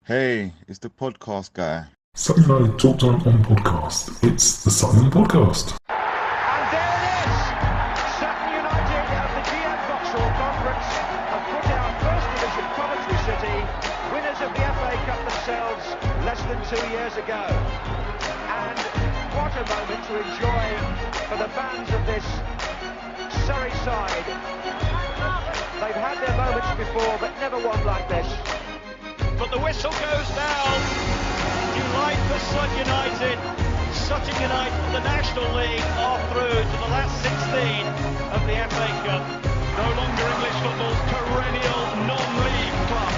Hey, it's the podcast guy. Sutton United Talk Time on podcast. It's the Sutton Podcast. And there it is! Sutton United at the GM Vauxhall Conference have put out First Division Coventry City, winners of the FA Cup themselves less than 2 years ago. And what a moment to enjoy for the fans of this Surrey side. They've had their moments before, but never one like this. But the whistle goes down. Delight for Sutton United. Sutton United from the National League are through to the last 16 of the FA Cup. No longer English football's perennial non-league club.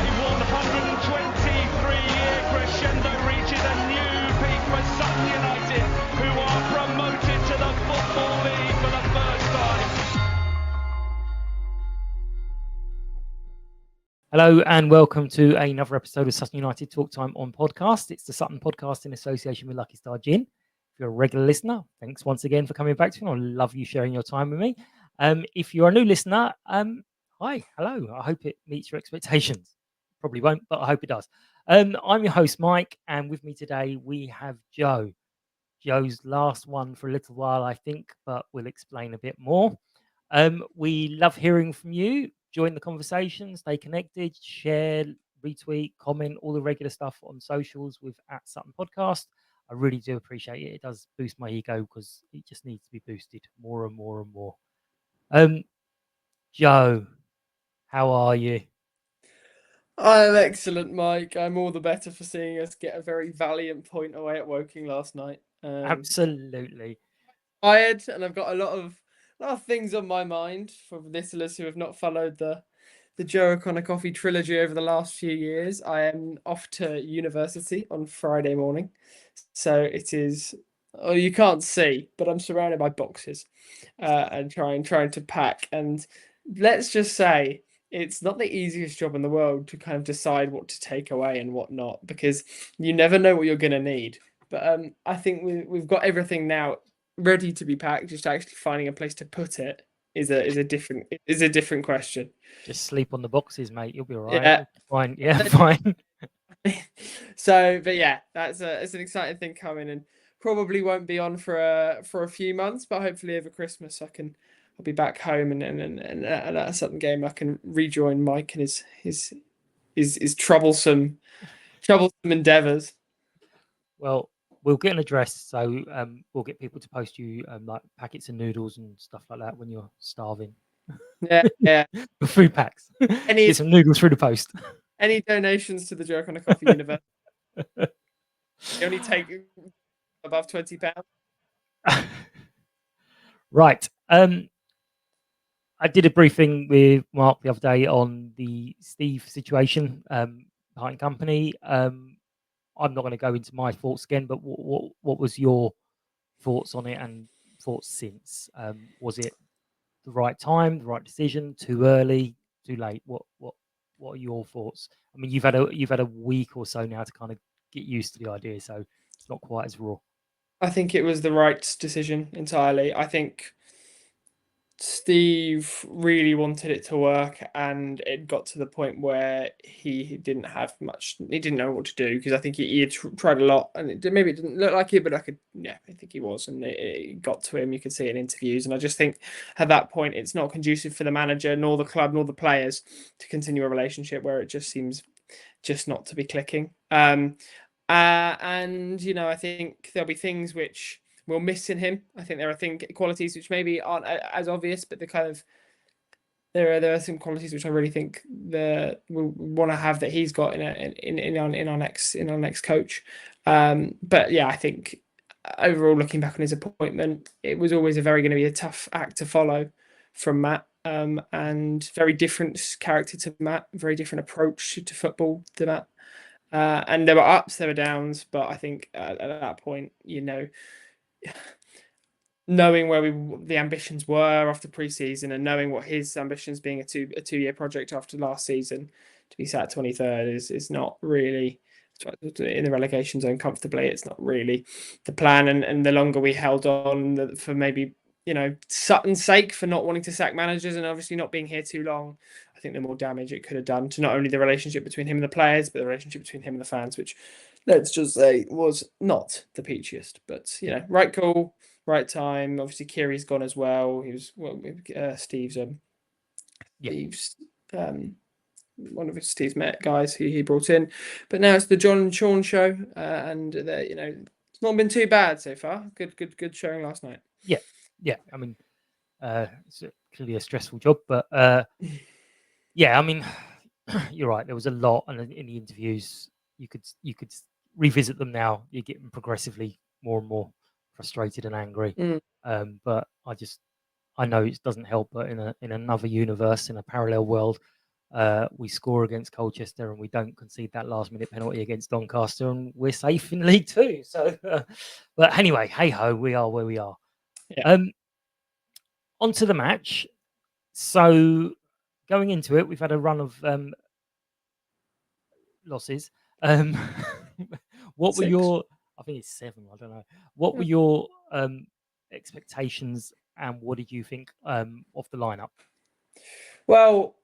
A 123-year crescendo reaches a new peak for Sutton United, who are promoted to the Football League for the first time. Hello and welcome to another episode of Sutton United Talk Time on podcast. It's the Sutton Podcast in association with Lucky Star Gin. If you're a regular listener, thanks once again for coming back to me. I love you sharing your time with me. If you're a new listener, hi, hello. I hope it meets your expectations. Probably won't, but I hope it does. I'm your host, Mike, and with me today we have Joe. Joe's last one for a little while, I think, but we'll explain a bit more. We love hearing from you. Join the conversation, stay connected, share, retweet, comment, all the regular stuff on socials with @Sutton Podcast. I really do appreciate it. It does boost my ego because it just needs to be boosted more and more and more. Joe, how are you? I'm excellent, Mike. I'm all the better for seeing us get a very valiant point away at Woking last night. Absolutely. Tired, and I've got a lot of things on my mind for listeners who have not followed the Joe O'Connor Coffee trilogy over the last few years. I am off to university on Friday morning, so it is. Oh, you can't see, but I'm surrounded by boxes, and trying to pack. And let's just say, it's not the easiest job in the world to kind of decide what to take away and what not, because you never know what you're going to need. But I think we've got everything now ready to be packed. Just actually finding a place to put it is a different question. Just sleep on the boxes, mate. You'll be all right. Yeah. Fine. Yeah, fine. So, but yeah, it's an exciting thing coming, and probably won't be on for a few months, but hopefully over Christmas I'll be back home and at a Sutton game I can rejoin Mike and his troublesome endeavours. Well, we'll get an address, so we'll get people to post you like packets of noodles and stuff like that when you're starving. Yeah. Food packs. Get some noodles through the post. Any donations to the Joke on a Coffee Universe? You only take above £20. Right. I did a briefing with Mark the other day on the Steve situation behind company. I'm not going to go into my thoughts again, but what was your thoughts on it and thoughts since? Was it the right time, the right decision, too early, too late? What are your thoughts? I mean, you've had a week or so now to kind of get used to the idea, so it's not quite as raw. I think it was the right decision entirely. I think Steve really wanted it to work, and it got to the point where he didn't have much. He didn't know what to do, because I think he had tried a lot, and maybe it didn't look like it, but I think he was, and it got to him. You could see it in interviews, and I just think at that point it's not conducive for the manager, nor the club, nor the players to continue a relationship where it just seems just not to be clicking. And I think there'll be things which we'll miss in him. I think there are qualities which maybe aren't as obvious, but there are some qualities which I really think we want to have that he's got in our next coach. But yeah, I think overall, looking back on his appointment, it was always going to be a tough act to follow from Matt, and very different character to Matt, very different approach to football to Matt. And there were ups, there were downs, but I think at that point, knowing where the ambitions were after pre-season, and knowing what his ambitions being a two-year project after last season, to be sat 23rd is not really in the relegation zone comfortably. It's not really the plan, and the longer we held on for maybe Sutton's sake for not wanting to sack managers and obviously not being here too long, I think the more damage it could have done to not only the relationship between him and the players, but the relationship between him and the fans, which, let's just say, was not the peachiest. But right call, right time. Obviously, Kiri's gone as well. He was Steve's one of Steve's Met guys he brought in. But now it's the John and Sean show, and it's not been too bad so far. Good showing last night. Yeah. I mean, it's clearly a stressful job, but yeah, I mean, you're right. There was a lot, and in the interviews, you could revisit them now. You're getting progressively more and more frustrated and angry. But I know it doesn't help. But in another universe, in a parallel world, we score against Colchester and we don't concede that last-minute penalty against Doncaster, and we're safe in League Two. So, but anyway, hey ho, we are where we are. Yeah. On to the match. So, going into it, we've had a run of losses. What were 6. your? I think it's 7. I don't know. What were your expectations, and what did you think of the lineup? Well,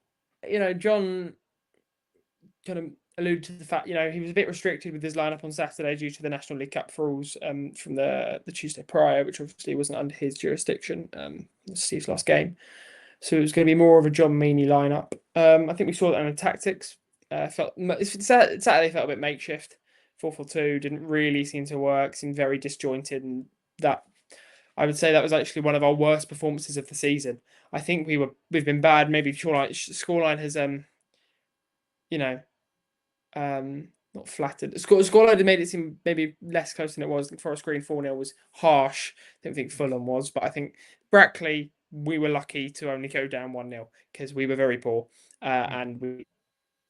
John kind of alluded to the fact, he was a bit restricted with his lineup on Saturday due to the National League Cup rules from the Tuesday prior, which obviously wasn't under his jurisdiction. Steve's last game. So it was going to be more of a John Meaney lineup. I think we saw that in the tactics. Saturday felt a bit makeshift. 4-4-2 didn't really seem to work. Seemed very disjointed, and that I would say that was actually one of our worst performances of the season. I think we've been bad. Maybe scoreline has not flattered. Scoreline had made it seem maybe less close than it was. Forest Green 4-0 was harsh. I don't think Fulham was, but I think Brackley, we were lucky to only go down 1-0 because we were very poor, and we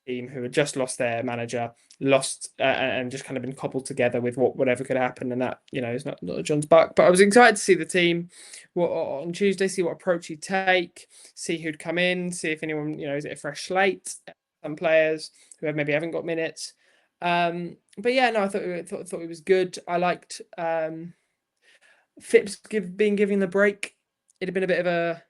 team who had just lost their manager, and just kind of been cobbled together with whatever could happen, and that is not John's buck. But I was excited to see the team on Tuesday, see what approach he'd take, see who'd come in, see if anyone is it a fresh slate, some players who maybe haven't got minutes. But yeah, no, I thought it was good. I liked Phipps being given the break. It had been a bit of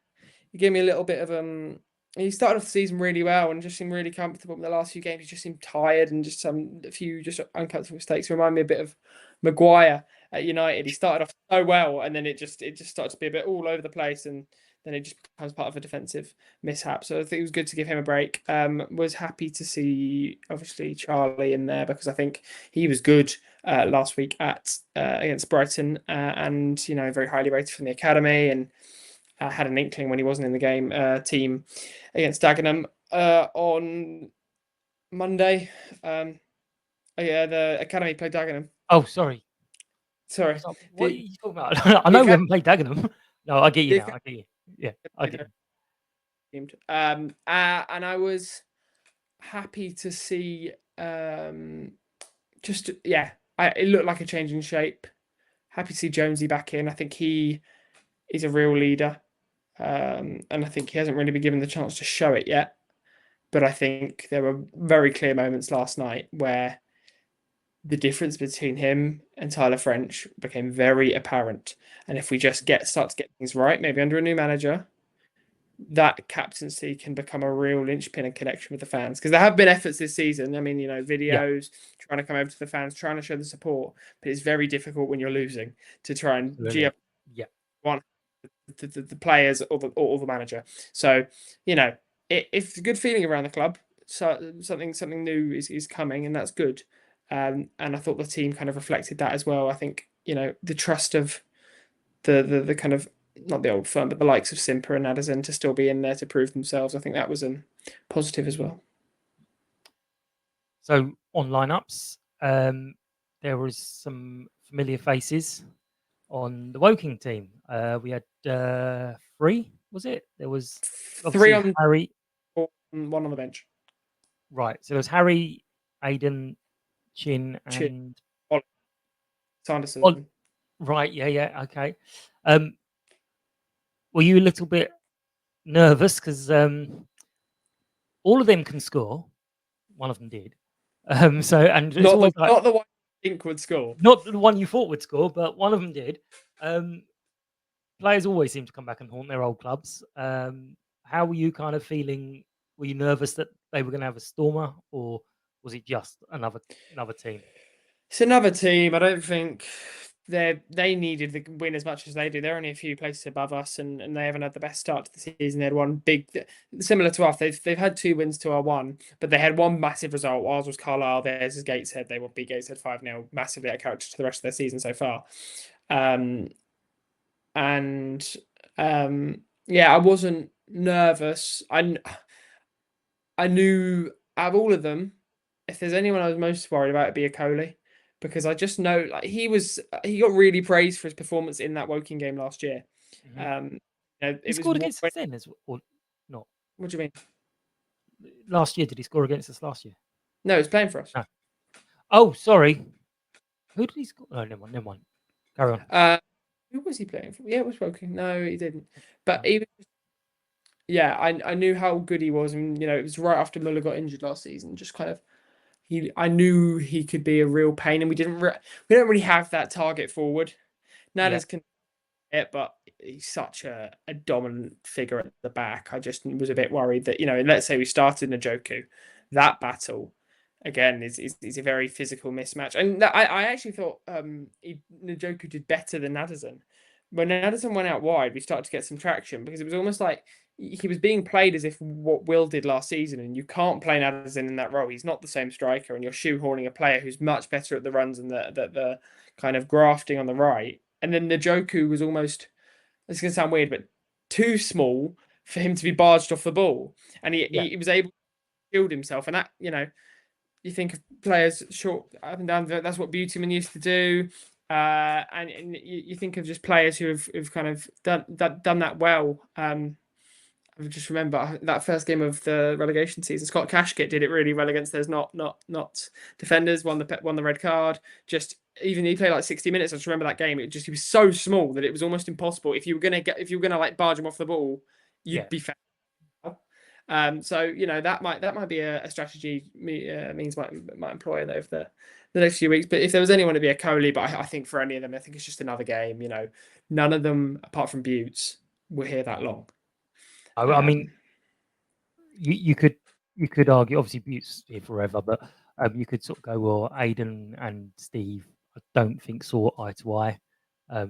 he gave me a little bit of he started off the season really well and just seemed really comfortable. In the last few games, he just seemed tired and just a few uncomfortable mistakes. Remind me a bit of Maguire at United. He started off so well, and then it just started to be a bit all over the place, and then it just becomes part of a defensive mishap. So I think it was good to give him a break. Was happy to see obviously Charlie in there because I think he was good last week against Brighton, and very highly rated from the academy, and had an inkling when he wasn't in the game team against Dagenham on Monday. The academy played Dagenham. Oh, sorry. Sorry. What are you talking about? I know we haven't played Dagenham. No, I get you now. I get you. Yeah, I get you. And I was happy to see it looked like a change in shape. Happy to see Jonesy back in. I think he is a real leader. And I think he hasn't really been given the chance to show it yet. But I think there were very clear moments last night where the difference between him and Tyler French became very apparent. And if we just start to get things right, maybe under a new manager, that captaincy can become a real linchpin and connection with the fans. Because there have been efforts this season. I mean, videos trying to come over to the fans, trying to show the support. But it's very difficult when you're losing to try and G up one. The players or the manager. So it's a good feeling around the club. So something new is coming, and that's good. And I thought the team kind of reflected that as well. I think the trust of the kind of not the old firm, but the likes of Simper and Addison to still be in there to prove themselves. I think that was positive as well. So on lineups, there was some familiar faces on the Woking team. We had 3, was it? There was 3 on Harry, 1 on the bench. Right. So there was Harry, Aidan, Chin, and Sanderson. Right. Yeah. Okay. Were you a little bit nervous because all of them can score? One of them did. So and it's always not the one I think would score. Not the one you thought would score, but one of them did. Players always seem to come back and haunt their old clubs. How were you kind of feeling were you nervous that they were going to have a stormer, or was it just another team? It's another team. I don't think they needed the win as much as they do. They're only a few places above us, and they haven't had the best start to the season. They had one big, similar to us. They've had 2 wins to our 1, but they had one massive result. Ours was Carlisle. Theirs is Gateshead. They will beat Gateshead 5-0, massively out of character to the rest of their season so far. Yeah, I wasn't nervous. I knew out of all of them, if there's anyone I was most worried about, it'd be Akoli, because I just know like he got really praised for his performance in that Woking game last year. Mm-hmm. He It scored was against us then, or not? What do you mean? Last year, did he score against us last year? No, he's playing for us. No. Oh, sorry. Who did he score? Oh, never mind. Carry on. Who was he playing for? Yeah, it was Woking. No, he didn't. But he was. Yeah, I knew how good he was, and it was right after Muller got injured last season. Just kind of, I knew he could be a real pain, and we don't really have that target forward. Nadas can it, but he's such a dominant figure at the back. I just was a bit worried that let's say we started Njoku, that battle again is a very physical mismatch, and I actually thought Njoku did better than Naderson. When Naderson went out wide, we started to get some traction because it was almost like he was being played as if what Will did last season, and you can't play Naderson in that role. He's not the same striker, and you're shoehorning a player who's much better at the runs and the kind of grafting on the right. And then Njoku was almost, it's going to sound weird, but too small for him to be barged off the ball, and he was able to shield himself. And that you think of players short up and down. That's what Beautyman used to do. And you think of just players who have kind of done that well. I just remember that first game of the relegation season. Scott Cashkit did it really well against those not defenders. Won the red card. Just even he played like 60 minutes. I just remember that game. He was so small that it was almost impossible. If you were gonna like barge him off the ball, you'd be foul. So that might be a strategy Means might employ over the next few weeks. But if there was anyone to be a Coley, but I think for any of them, I think it's just another game. None of them apart from Buttes were here that long. I mean, you could argue obviously Buttes here forever, but you could sort of go, well, Aidan and Steve, I don't think saw eye to eye.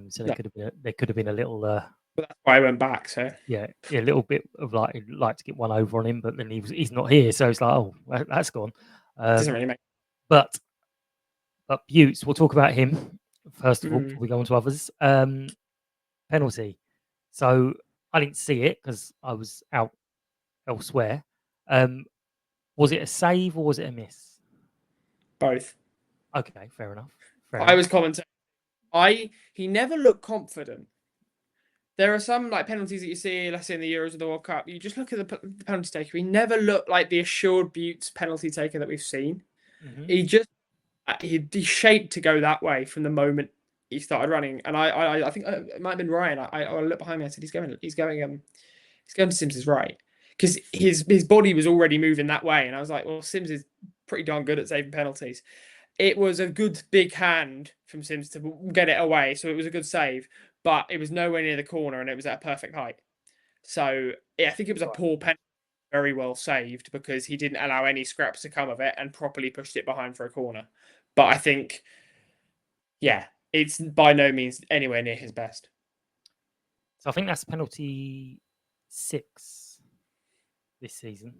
So there could have been a little. But that's why I went back. So yeah, a little bit of like to get one over on him, but then he's not here, so it's like, oh, that's gone. Doesn't really make. But Buttes, we'll talk about him first of all before we go on to others. Penalty. So I didn't see it because I was out elsewhere. Was it a save or was it a miss? Both. Okay, fair enough. I was commenting. He never looked confident. There are some like penalties that you see, let's say in the Euros or the World Cup. You just look at the penalty taker. He never looked like the assured Buttes penalty taker that we've seen. Mm-hmm. He shaped to go that way from the moment he started running. And I think it might have been Ryan. I looked behind me. I said he's going to Sims's right, because his body was already moving that way. And I was like, well, Sims is pretty darn good at saving penalties. It was a good big hand from Sims to get it away, so it was a good save. But it was nowhere near the corner, and it was at a perfect height. So yeah, I think it was a poor penalty, very well saved, because he didn't allow any scraps to come of it and properly pushed it behind for a corner. But I think, yeah, it's by no means anywhere near his best. So I think that's penalty 6 this season,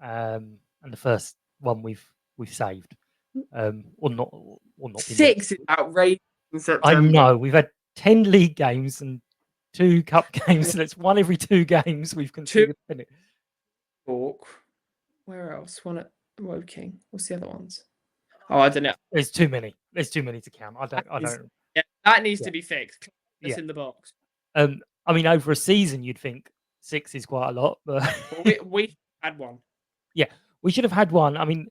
and the first one we've saved, or not 6 is outrageous. I know we've had 10 league games and 2 cup games, so it's 1 every 2 games we've conceded. Where else? One at Woking. What's the other ones? Oh, I don't know. There's too many. There's too many to count. I don't. Yeah, that needs to be fixed. It's in the box. I mean, over a season, you'd think 6 is quite a lot, but we had one. Yeah, we should have had one. I mean,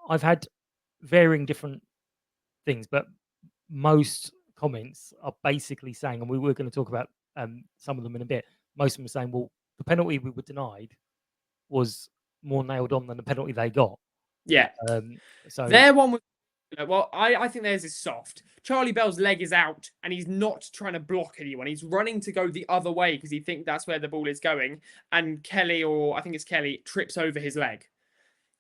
I've had varying different things, but most comments are basically saying, and we were going to talk about some of them in a bit. Most of them are saying, well, the penalty we were denied was more nailed on than the penalty they got. Yeah. So their one was Well, I think theirs is soft. Charlie Bell's leg is out and he's not trying to block anyone. He's running to go the other way because he thinks that's where the ball is going. And Kelly, or I think it's Kelly, trips over his leg.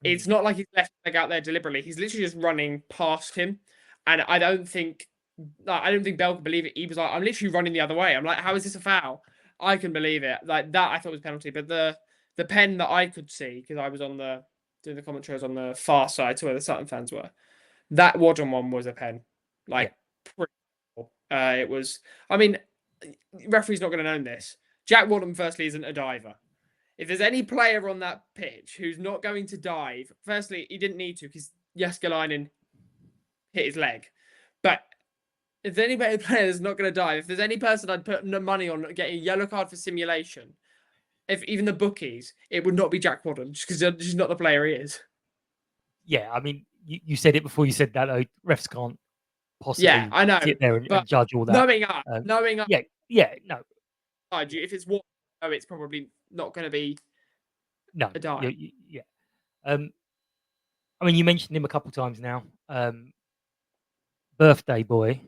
It's not like he's left his leg out there deliberately. He's literally just running past him. And I don't think Bell could believe it. He was like, I'm literally running the other way. I'm like, how is this a foul? I can believe it. Like that I thought was a penalty. But the pen that I could see, because I was doing the commentary, I was on the far side to where the Sutton fans were. That Wadden one was a pen. Like, pretty cool. It was. I mean, referee's not going to know this. Jack Wadden, firstly, isn't a diver. If there's any player on that pitch who's not going to dive, firstly, he didn't need to because Jääskeläinen hit his leg. But if there's any player that's not going to dive, if there's any person I'd put no money on getting a yellow card for simulation, if even the bookies, it would not be Jack Wadden just because he's not the player he is. Yeah, I mean, you said it before you said that. Refs can't possibly I know, sit there and judge all that. Knowing up, no. If it's what, it's probably not going to be a dive. Yeah. I mean, you mentioned him a couple of times now. Birthday boy.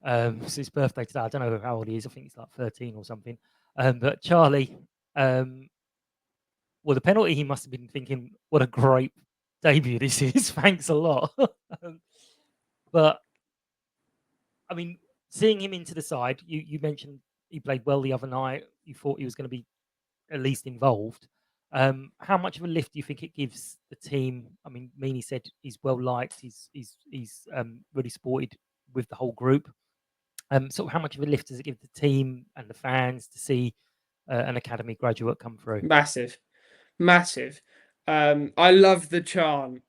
It's his birthday today. I don't know how old he is. I think he's like 13 or something. But Charlie, well, the penalty, he must have been thinking, what a great debut this is. Thanks a lot. But, I mean, seeing him into the side, you mentioned he played well the other night. You thought he was going to be at least involved. How much of a lift do you think it gives the team? I mean, Meany said he's well liked. He's really supported with the whole group. So how much of a lift does it give the team and the fans to see an academy graduate come through? Massive. I love the chant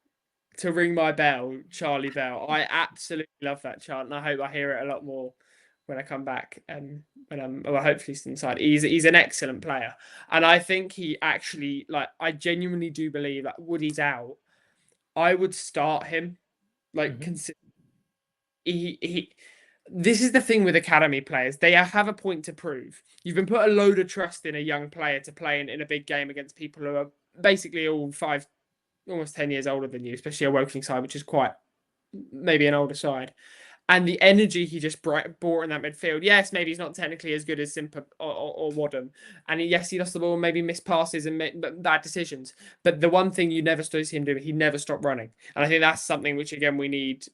to ring my bell, Charlie Bell. I absolutely love that chant, and I hope I hear it a lot more when I come back. When I'm hopefully still inside. He's an excellent player, and I think he actually, like, I genuinely do believe that Woody's out. I would start him, like, he. This is the thing with academy players. They have a point to prove. You've been put a load of trust in a young player to play in a big game against people who are basically all 5, almost 10 years older than you, especially a Woking side, which is quite maybe an older side. And the energy he just brought in that midfield. Yes, maybe he's not technically as good as Simpa or Wadham. And yes, he lost the ball and maybe missed passes and made bad decisions. But the one thing you never see him do, he never stopped running. And I think that's something which, again, we need.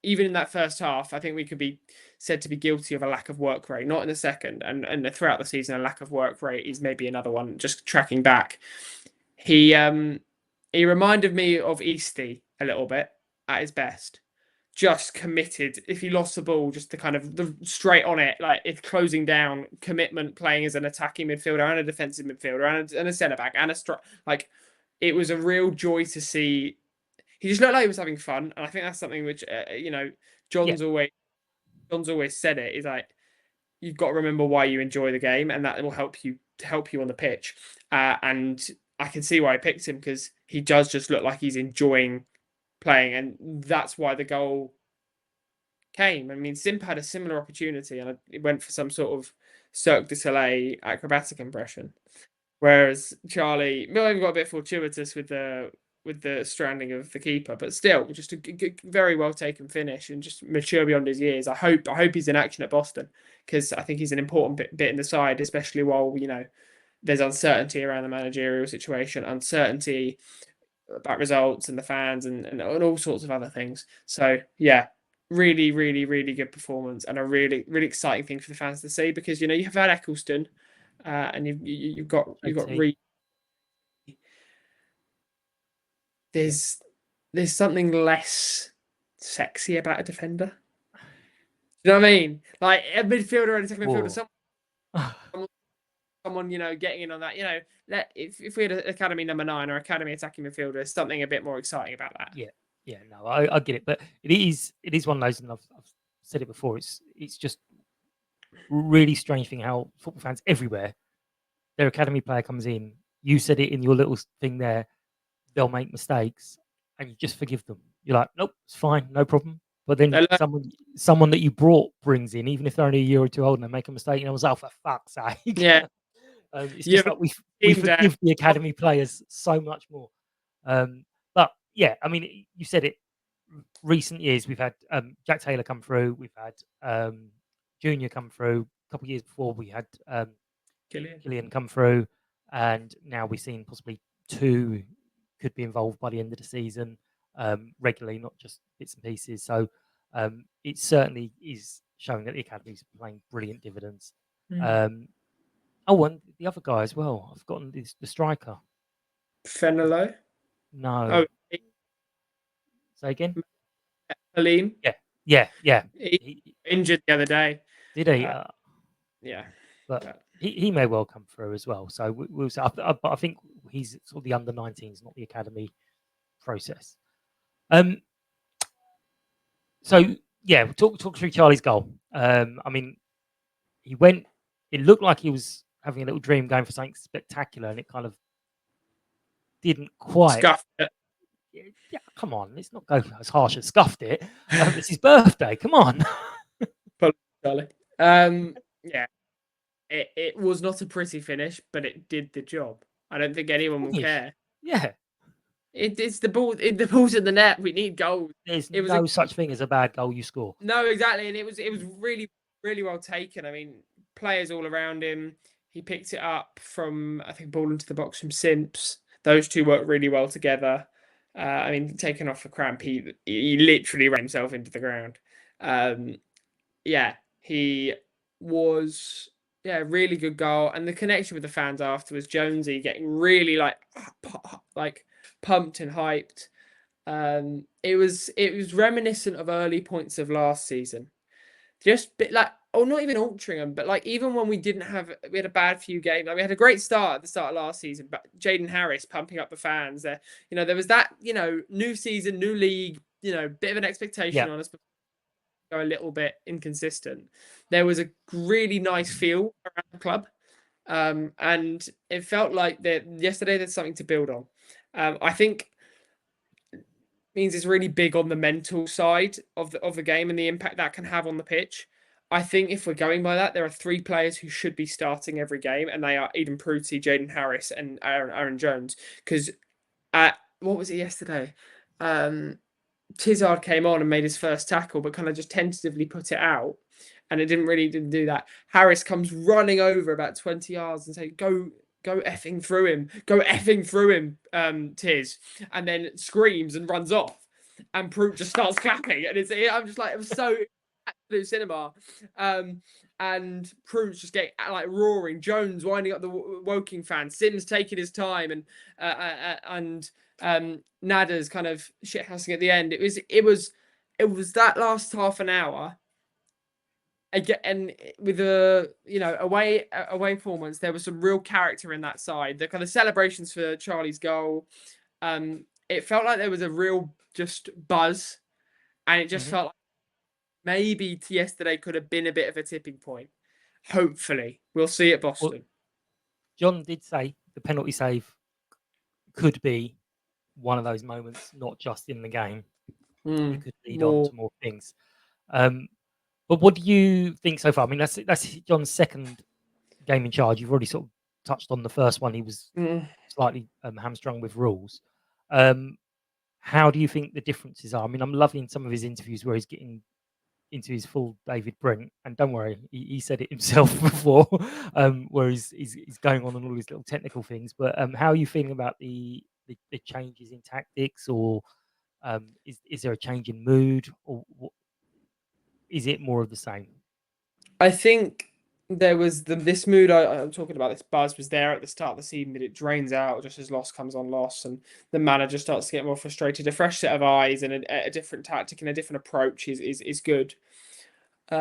Even in that first half, I think we could be said to be guilty of a lack of work rate. Not in the second, and throughout the season, a lack of work rate is maybe another one. Just tracking back, he reminded me of Eastie a little bit at his best. Just committed. If he lost the ball, just the straight on it, like it's closing down, commitment, playing as an attacking midfielder and a defensive midfielder and a centre back and a like. It was a real joy to see. He just looked like he was having fun, and I think that's something which John's always said it is like you've got to remember why you enjoy the game, and that will help you on the pitch. And I can see why I picked him because he does just look like he's enjoying playing, and that's why the goal came. I mean, Simp had a similar opportunity, and it went for some sort of Cirque du Soleil acrobatic impression, whereas Charlie maybe got a bit fortuitous with the stranding of the keeper, but still just a very well taken finish and just mature beyond his years. I hope he's in action at Boston because I think he's an important bit in the side, especially while there's uncertainty around the managerial situation, uncertainty about results and the fans and all sorts of other things. So yeah, really, really, really good performance and a really, really exciting thing for the fans to see because you've had Eccleston and you've got Reed. There's something less sexy about a defender. You know what I mean? Like a midfielder and a second midfielder, someone getting in on that. If we had an academy number 9 or academy attacking midfielder, there's something a bit more exciting about that. Yeah, no, I get it, but it is one of those, and I've said it before. It's just really strange thing how football fans everywhere, their academy player comes in. You said it in your little thing there. They'll make mistakes and you just forgive them. You're like, nope, it's fine, no problem. But then someone that you brought brings in, even if they're only a year or two old and they make a mistake, and I was like, for fuck's sake. Yeah. It's just like we forgive the academy players so much more. But yeah, I mean, you said it. recent years, we've had Jack Taylor come through, we've had Junior come through. A couple of years before, we had Killian come through, and now we've seen possibly 2 could be involved by the end of the season regularly, not just bits and pieces. So it certainly is showing that the academy is playing brilliant dividends. And the other guy as well. I've forgotten the striker. Fenelo? No. Oh, Say again? Halim? Yeah. He injured the other day. Did he? Yeah. But he may well come through as well. So we'll see. But I think he's sort of the under 19s, not the academy process. So yeah, talk through Charlie's goal. I mean, he went. It looked like he was having a little dream, going for something spectacular, and it kind of didn't quite. Scuffed it. Yeah, come on, let's not go as harsh as scuffed it. It's his birthday. Come on. Charlie. Yeah, it was not a pretty finish, but it did the job. I don't think anyone will care. Yeah. It's the ball. The ball's in the net. We need goals. There's no such thing as a bad goal you score. No, exactly, and it was really, really well taken. I mean, players all around him. He picked it up from, I think, ball into the box from Simps. Those two worked really well together. I mean, taken off a cramp, he literally ran himself into the ground. Yeah, he was really good goal, and the connection with the fans afterwards. Jonesy getting really like pumped and hyped. It was reminiscent of early points of last season, just bit like, not even Altrincham, but like even when we had a bad few games. Like we had a great start at the start of last season, but Jaden Harris pumping up the fans there. There was that, new season, new league, bit of an expectation on us, but go a little bit inconsistent. There was a really nice feel around the club. And it felt like yesterday there's something to build on. I think means it's really big on the mental side of the game and the impact that can have on the pitch. I think if we're going by that, there are 3 players who should be starting every game, and they are Eden Pruti, Jaden Harris, and Aaron Jones. Because what was it yesterday? Tizard came on and made his first tackle, but kind of just tentatively put it out, and it didn't do that. Harris comes running over about 20 yards and say, "Go effing through him, Tiz," and then screams and runs off, and Prute just starts clapping, and I'm just like, it was so absolute cinema. And Prute's just getting like roaring, Jones winding up the Woking fans, Sims taking his time, and Nada's kind of shithousing at the end. It was that last half an hour. Again, and with the away performance, there was some real character in that side. The kind of celebrations for Charlie's goal, it felt like there was a real just buzz, and it just felt like maybe yesterday could have been a bit of a tipping point. Hopefully, we'll see at Boston. Well, John did say the penalty save could be one of those moments, not just in the game. It could lead on to more things. But what do you think so far? I mean, that's John's second game in charge. You've already sort of touched on the first one. He was slightly hamstrung with rules. How do you think the differences are? I mean, I'm loving some of his interviews where he's getting into his full David Brent, and don't worry, he said it himself before, where he's going on all these little technical things. But how are you feeling about the changes in tactics, or is there a change in mood, or is it more of the same? I think there was this mood I'm talking about. This buzz was there at the start of the season, but it drains out just as loss comes on loss, and the manager starts to get more frustrated. A fresh set of eyes and a different tactic and a different approach is good. I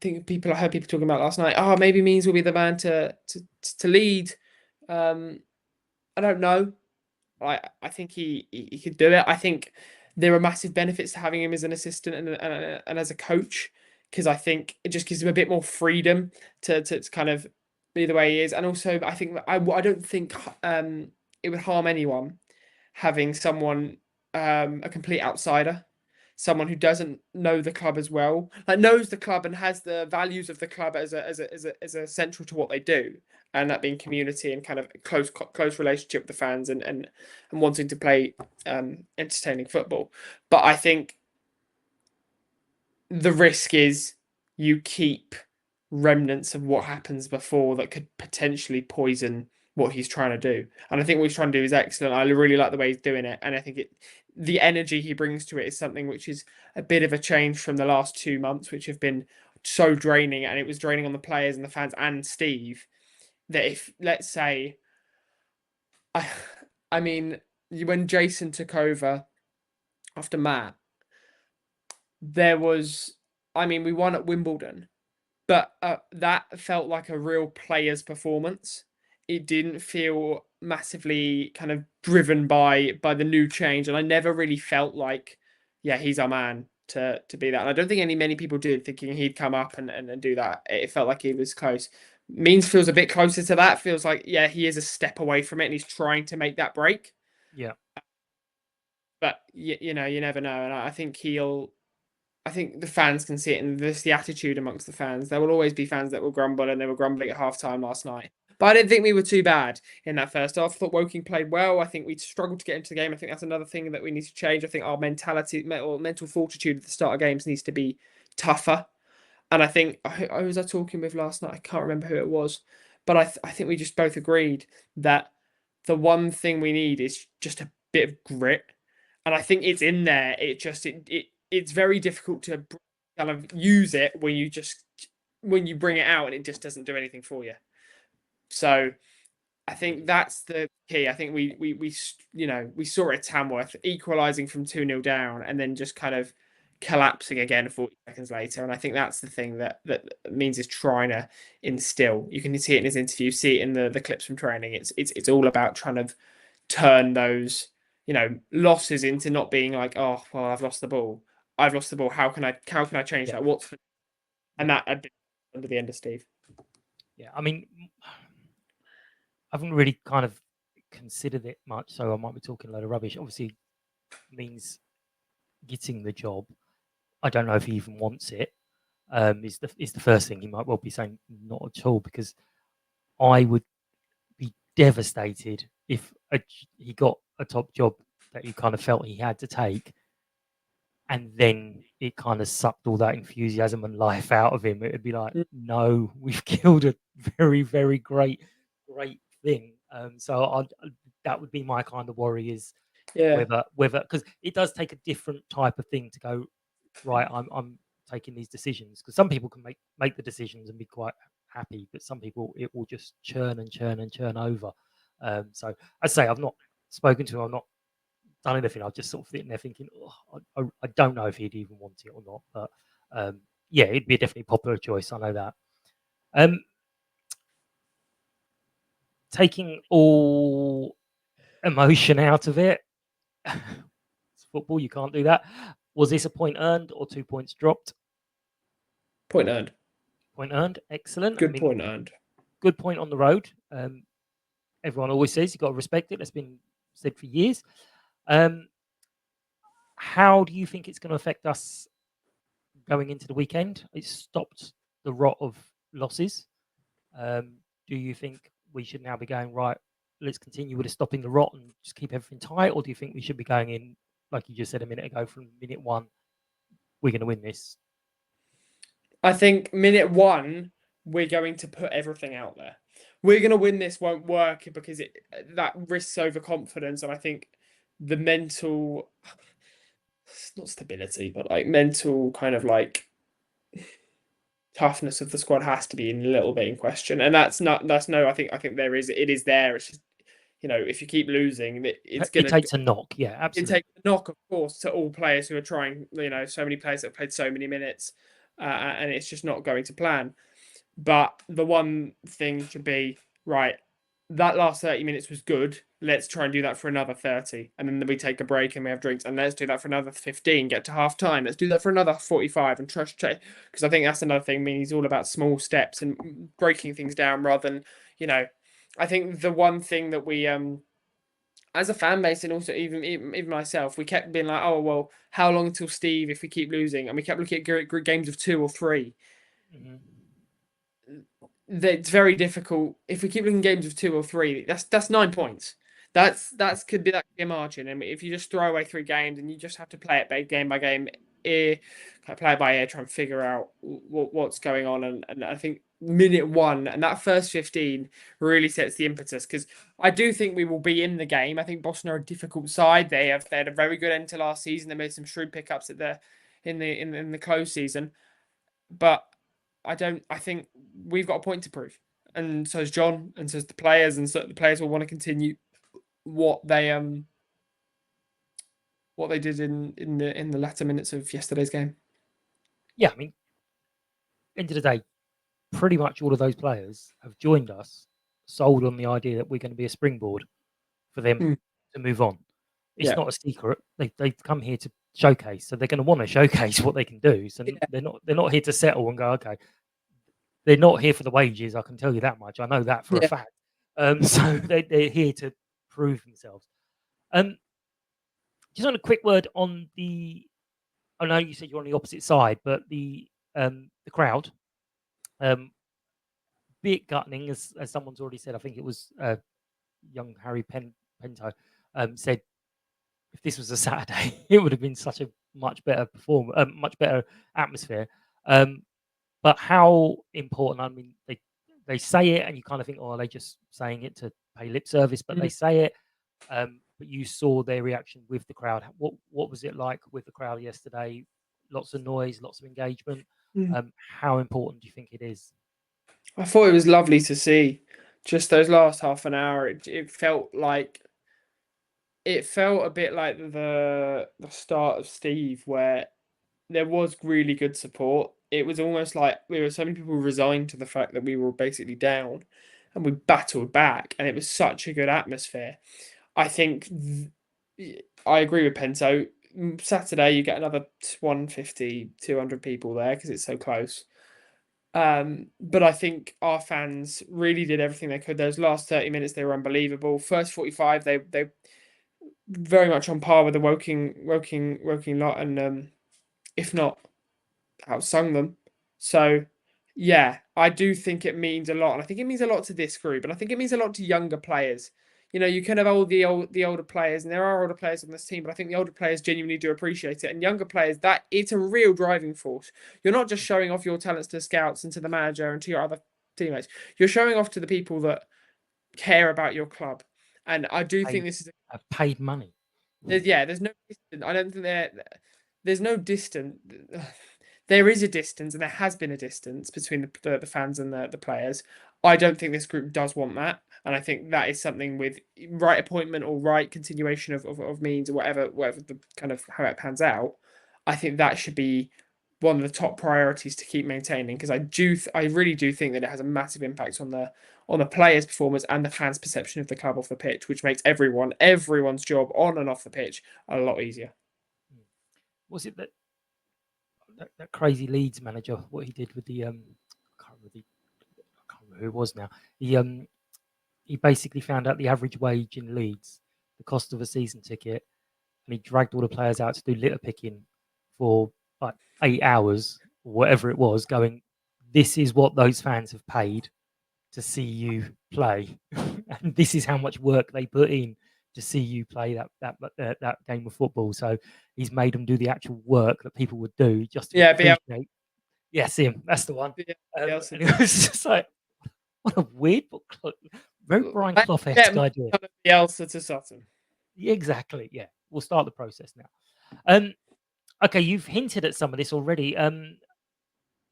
heard people talking about last night. Oh, maybe Means will be the man to lead. I don't know. I think he could do it. I think there are massive benefits to having him as an assistant and as a coach, because I think it just gives him a bit more freedom to kind of be the way he is. And also, I think I don't think it would harm anyone having someone, a complete outsider, someone who doesn't know the club as well, like knows the club and has the values of the club as a central to what they do, and that being community and kind of close relationship with the fans and wanting to play entertaining football. But I think the risk is you keep remnants of what happens before that could potentially poison what he's trying to do. And I think what he's trying to do is excellent. I really like the way he's doing it. And I think the energy he brings to it is something which is a bit of a change from the last 2 months, which have been so draining. And it was draining on the players and the fans and Steve, that if, let's say, I mean, when Jason took over after Matt, we won at Wimbledon, but that felt like a real player's performance. It didn't feel massively kind of driven by the new change, and I never really felt like, yeah, he's our man to be that. And I don't think many people did, thinking he'd come up and do that. It felt like he was close. Means feels a bit closer to that. Feels like, yeah, he is a step away from it, and he's trying to make that break. Yeah. But you never know, and I think I think the fans can see it, and there's the attitude amongst the fans. There will always be fans that will grumble, and they were grumbling at halftime last night. But I didn't think we were too bad in that first half. I thought Woking played well. I think we struggled to get into the game. I think that's another thing that we need to change. I think our mental fortitude at the start of games needs to be tougher. And I think, I was talking with last night? I can't remember who it was. But I think we just both agreed that the one thing we need is just a bit of grit. And I think it's in there. It's very difficult to kind of use it when you bring it out and it just doesn't do anything for you. So I think that's the key. I think we saw it at Tamworth, equalising from 2-0 down and then just kind of collapsing again 40 seconds later. And I think that's the thing that Means is trying to instill. You can see it in his interview, see it in the clips from training. It's all about trying to turn those losses into not being like, oh well, I've lost the ball. How can I change that? And that had been under the end of Steve. Yeah, I mean, I haven't really kind of considered it much, so I might be talking a load of rubbish. Obviously, Means getting the job. I don't know if he even wants it. Is the first thing he might well be saying not at all, because I would be devastated if he got a top job that he kind of felt he had to take, and then it kind of sucked all that enthusiasm and life out of him. It would be like, no, we've killed a very, very great thing. So that would be my kind of worry, is whether because it does take a different type of thing to go, right, I'm taking these decisions, because some people can make the decisions and be quite happy, but some people it will just churn and churn over. So I'd say I've not spoken to him, I've not done anything. I've just sort of sitting there thinking, I don't know if he'd even want it or not, but yeah, it'd be a definitely popular choice. I know that. Taking all emotion out of it, it's football, you can't do that. Was this a point earned or 2 points dropped? Point earned. Point earned, excellent. Point earned. Good point on the road. Everyone always says you've got to respect it. That's been said for years. How do you think it's going to affect us going into the weekend? It stopped the rot of losses. Do you think we should now be going, right, let's continue with stopping the rot and just keep everything tight? Or do you think we should be going in, like you just said a minute ago, from minute one, we're going to win this? I think minute one, we're going to put everything out there. We're going to win this, won't work because that risks overconfidence. And I think the mental, not stability, but like mental kind of like toughness of the squad has to be a little bit in question. And I think it is there. It's just, if you keep losing, it takes a knock. Yeah, absolutely. It takes a knock, of course, to all players who are trying, so many players that have played so many minutes, and it's just not going to plan. But the one thing should be, right, that last 30 minutes was good. Let's try and do that for another 30. And then we take a break and we have drinks. And let's do that for another 15, get to half time. Let's do that for another 45 and trust check. Because I think that's another thing. I mean, he's all about small steps and breaking things down rather than, I think the one thing that we as a fan base, and also even myself, we kept being like, oh well, how long until Steve if we keep losing? And we kept looking at games of 2 or 3. It's very difficult if we keep looking games of 2 or 3. That's 9 points. That could be a margin. And if you just throw away 3 games and you just have to play it game by game, play it by ear, try and figure out what's going on. And I think minute 1 and that first 15 really sets the impetus, because I do think we will be in the game. I think Boston are a difficult side. They had a very good end to last season. They made some shrewd pickups in the close season, but I think we've got a point to prove, and so is John, and so is the players, and so the players will want to continue what they did in the latter minutes of yesterday's game. Yeah, I mean, end of the day, pretty much all of those players have joined us, sold on the idea that we're going to be a springboard for them to move on. It's not a secret. They've come here to showcase, so they're going to want to showcase what they can do. So they're not here to settle and go, okay. They're not here for the wages. I can tell you that much. I know that for a fact. So they're here to prove themselves. Just on a quick word on the. I know you said you're on the opposite side, but the crowd, bit gutting, as someone's already said. I think it was young Harry Pinto said, if this was a Saturday, it would have been such a much better much better atmosphere. But how important? I mean, they say it, and you kind of think, oh, are they just saying it to pay lip service? But they say it. But you saw their reaction with the crowd. What was it like with the crowd yesterday? Lots of noise, lots of engagement. How important do you think it is? I thought it was lovely to see. Just those last half an hour, it felt a bit like the start of Steve, where there was really good support. It was almost like there were so many people resigned to the fact that we were basically down, and we battled back, and it was such a good atmosphere. I think I agree with Pento. Saturday, you get another 150, 200 people there because it's so close. But I think our fans really did everything they could. Those last 30 minutes, they were unbelievable. First 45, they very much on par with the Woking lot, and if not, outsung them. So yeah, I do think it means a lot, and I think it means a lot to this group, and I think it means a lot to younger players. You can have the older players, and there are older players on this team, but I think the older players genuinely do appreciate it, and younger players, that it's a real driving force. You're not just showing off your talents to scouts and to the manager and to your other teammates. You're showing off to the people that care about your club, and I do think this is paid money. There's no distance. I don't think there's no distance. There is a distance, and there has been a distance between the fans and the players. I don't think this group does want that, and I think that is something with right appointment or right continuation of means or whatever the kind of how it pans out. I think that should be one of the top priorities to keep maintaining, because I really do think that it has a massive impact on the players' performance and the fans' perception of the club off the pitch, which makes everyone's job on and off the pitch a lot easier. Was it that crazy Leeds manager, what he did with the I can't remember who it was now. He basically found out the average wage in Leeds, the cost of a season ticket, and he dragged all the players out to do litter picking for like 8 hours or whatever it was, going, this is what those fans have paid to see you play, and this is how much work they put in to see you play that game of football. So he's made them do the actual work that people would do just to appreciate. Yes, him. That's the one. And it was just like, what a weird, very Brian Clough-esque idea. Bielsa to Sutton. Exactly. Yeah, we'll start the process now. Okay, you've hinted at some of this already.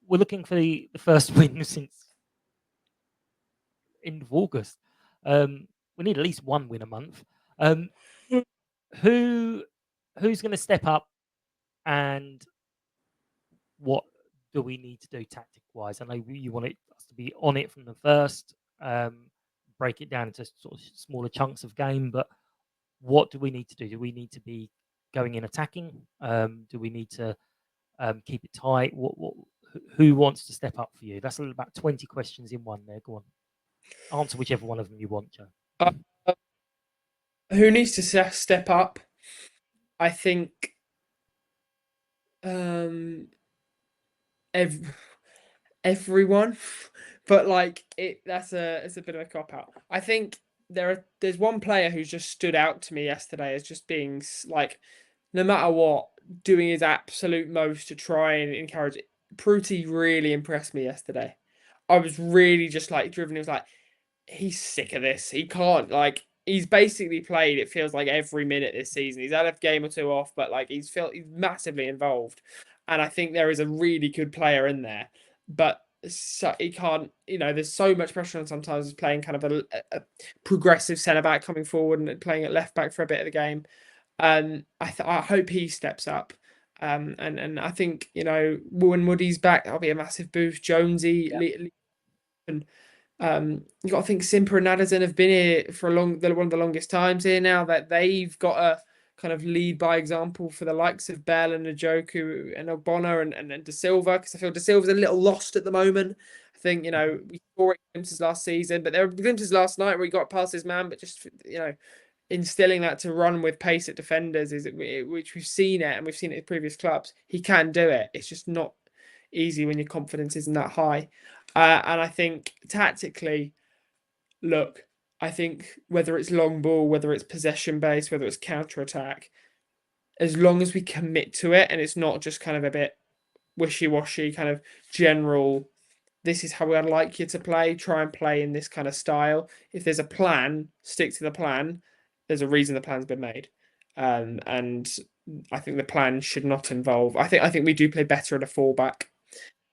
We're looking for the first win since end of August. We need at least one win a month. Who's going to step up, and what do we need to do tactic wise? I know you want us to be on it from the first, break it down into sort of smaller chunks of game, but what do we need to do? Do we need to be going in attacking? Do we need to keep it tight? Who wants to step up for you? That's about 20 questions in one there. Go on. Answer whichever one of them you want, Joe. Who needs to step up? I think everyone, but like it's a bit of a cop out. I think there's one player who's just stood out to me yesterday as just being like, no matter what, doing his absolute most to try and encourage it. Pruti really impressed me yesterday. I was really just like driven. He was like, he's sick of this. He can't like. He's basically played. It feels like every minute this season. He's had a game or two off, but like he's massively involved, and I think there is a really good player in there. But so he can't. There's so much pressure on sometimes. He's playing kind of a progressive centre back coming forward and playing at left back for a bit of the game. I hope he steps up. And I think when Woody's back, that'll be a massive boost. Jonesy, and you got to think Simper and Addison have been here for one of the longest times here now, that they've got a kind of lead by example for the likes of Bell and Njoku and Ogbonna and De Silva, because I feel De Silva's a little lost at the moment. I think we saw it glimpses last season, but there were glimpses last night where he got past his man, but just instilling that to run with pace at defenders which we've seen it, and we've seen it in previous clubs. He can do it. It's just not easy when your confidence isn't that high. And I think tactically, look, I think whether it's long ball, whether it's possession based, whether it's counter attack, as long as we commit to it and it's not just kind of a bit wishy-washy, kind of general, this is how I'd like you to play, try and play in this kind of style. If there's a plan, stick to the plan. There's a reason the plan's been made. And I think the plan should not involve. I think we do play better at a fullback.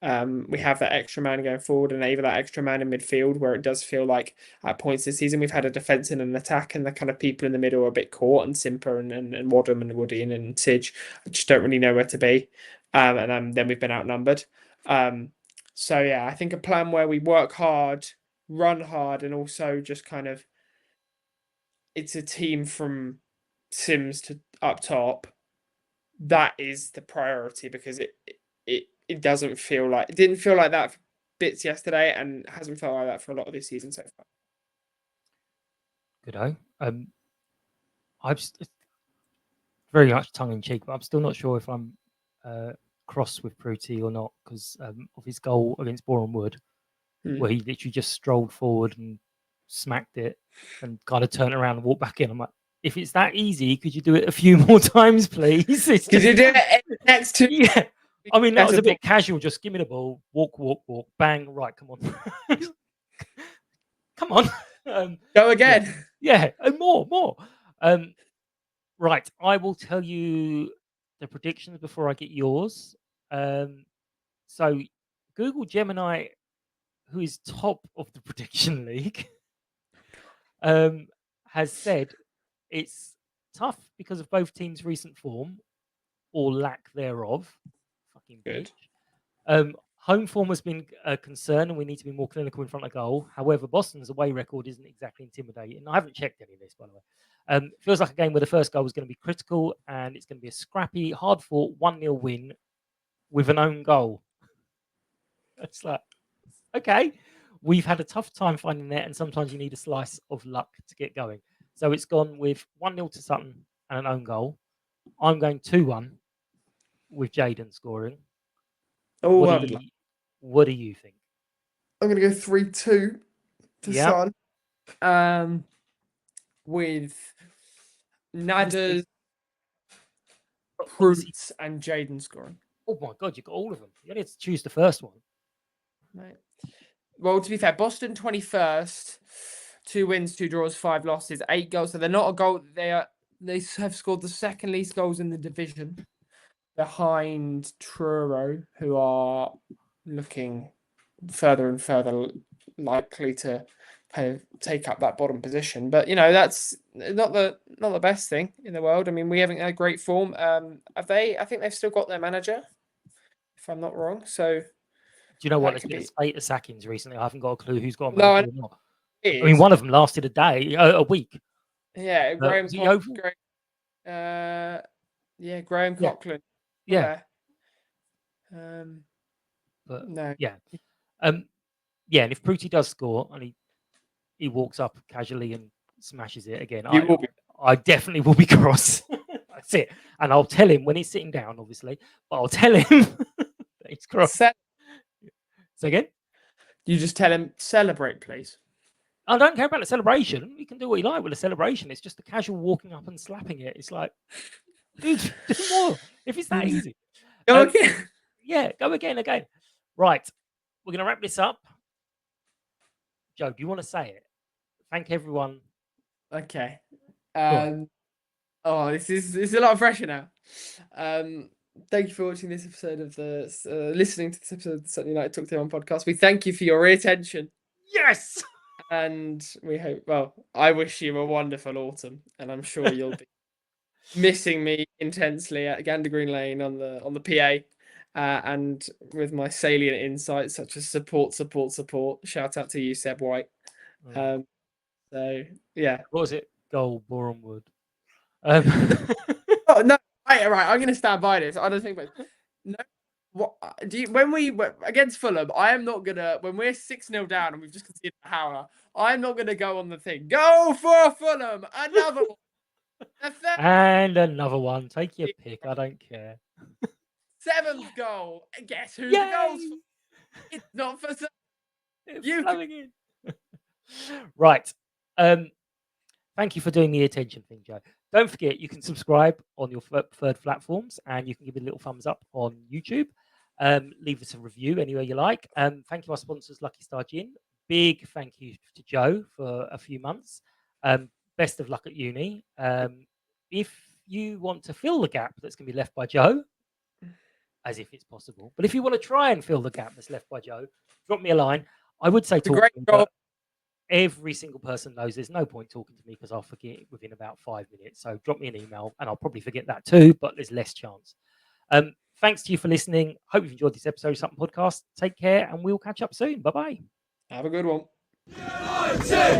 We have that extra man going forward and either that extra man in midfield, where it does feel like at points this season we've had a defence and an attack, and the kind of people in the middle are a bit caught, and Simper and Wadham and Woody and Tidge just don't really know where to be. And then we've been outnumbered. So yeah, I think a plan where we work hard, run hard, and also just kind of it's a team from Sims to up top. That is the priority, because it doesn't feel like it didn't feel like that for bits yesterday, and hasn't felt like that for a lot of this season so far. Good. I'm very much tongue in cheek, but I'm still not sure if I'm cross with Pruti or not, because of his goal against Boreham Wood, where he literally just strolled forward and smacked it and kind of turned around and walked back in. I'm like, if it's that easy, could you do it a few more times, please? Could you do it next to? Yeah. I mean, that was a bit casual. Just give me the ball, walk, bang. Right, come on, come on, go again. Yeah, and more. Right, I will tell you the predictions before I get yours. So, Google Gemini, who is top of the prediction league, has said it's tough because of both teams' recent form or lack thereof. Fucking good. Home form has been a concern, and we need to be more clinical in front of goal. However, Boston's away record isn't exactly intimidating. I haven't checked any of this, by the way. It feels like a game where the first goal is going to be critical, and it's going to be a scrappy, hard-fought 1-0 win with an own goal. It's like, okay, we've had a tough time finding that, and sometimes you need a slice of luck to get going. So it's gone with 1-0 to Sutton and an own goal. I'm going 2-1 with Jaden scoring. Oh, what do you think? I'm going to go 3-2 to Son. With Nadas, Proots, and Jaden scoring. Oh my God, you got all of them. You only had to choose the first one. Right. Well, to be fair, Boston 21st, 2 wins, 2 draws, 5 losses, 8 goals. So they're not a goal. They have scored the second least goals in the division, behind Truro, who are looking further and further likely to kind of take up that bottom position. But that's not the best thing in the world. I mean, we haven't had great form. Have they? I think they've still got their manager, if I'm not wrong. So do you know what? There's been a spate of sackings recently. I haven't got a clue who's got a manager or not. I mean, one of them lasted a week. Yeah, Graham Coughlin. Graham Coughlin. Yeah. But no. Yeah. And if Pruti does score and he walks up casually and smashes it again, I definitely will be cross. That's it. And I'll tell him when he's sitting down, obviously, but I'll tell him that he's cross. Say again? You just tell him, celebrate, please. I don't care about the celebration. You can do what you like with a celebration. It's just a casual walking up and slapping it. It's like, dude, do more. If it's that easy. Go again. Yeah, go again. Right. We're going to wrap this up. Joe, do you want to say it? Thank everyone. Okay. This is a lot of pressure now. Thank you for watching this episode of listening to this episode of the Sutton United Talk to Him podcast. We thank you for your attention. Yes. And we hope, I wish you a wonderful autumn, and I'm sure you'll be missing me intensely at Gander Green Lane on the PA, and with my salient insights such as support. Shout out to you, Seb White. So yeah. What was it? Goal, Boreham Wood. Oh no! Right. I'm going to stand by this. I don't think. No. What do you? When we against Fulham, I am not gonna. When we're 6-0 down and we've just conceded a howler, I'm not gonna go on the thing. Go for Fulham! Another one. And another one. Take your pick. I don't care. 7th goal. Guess who the goal's for? It's not for you. Right. Thank you for doing the attention thing, Joe. Don't forget, you can subscribe on your preferred platforms, and you can give it a little thumbs up on YouTube. Leave us a review anywhere you like. Thank you, our sponsors, Lucky Star Gin. Big thank you to Joe for a few months. Best of luck at uni. If you want to fill the gap that's going to be left by Joe, as if it's possible, but if you want to try and fill the gap that's left by Joe, drop me a line. I would say talk to me, every single person knows there's no point talking to me because I'll forget within about 5 minutes. So drop me an email, and I'll probably forget that too, but there's less chance. Thanks to you for listening. Hope you've enjoyed this episode of Sutton Podcast. Take care, and we'll catch up soon. Bye-bye. Have a good one. United!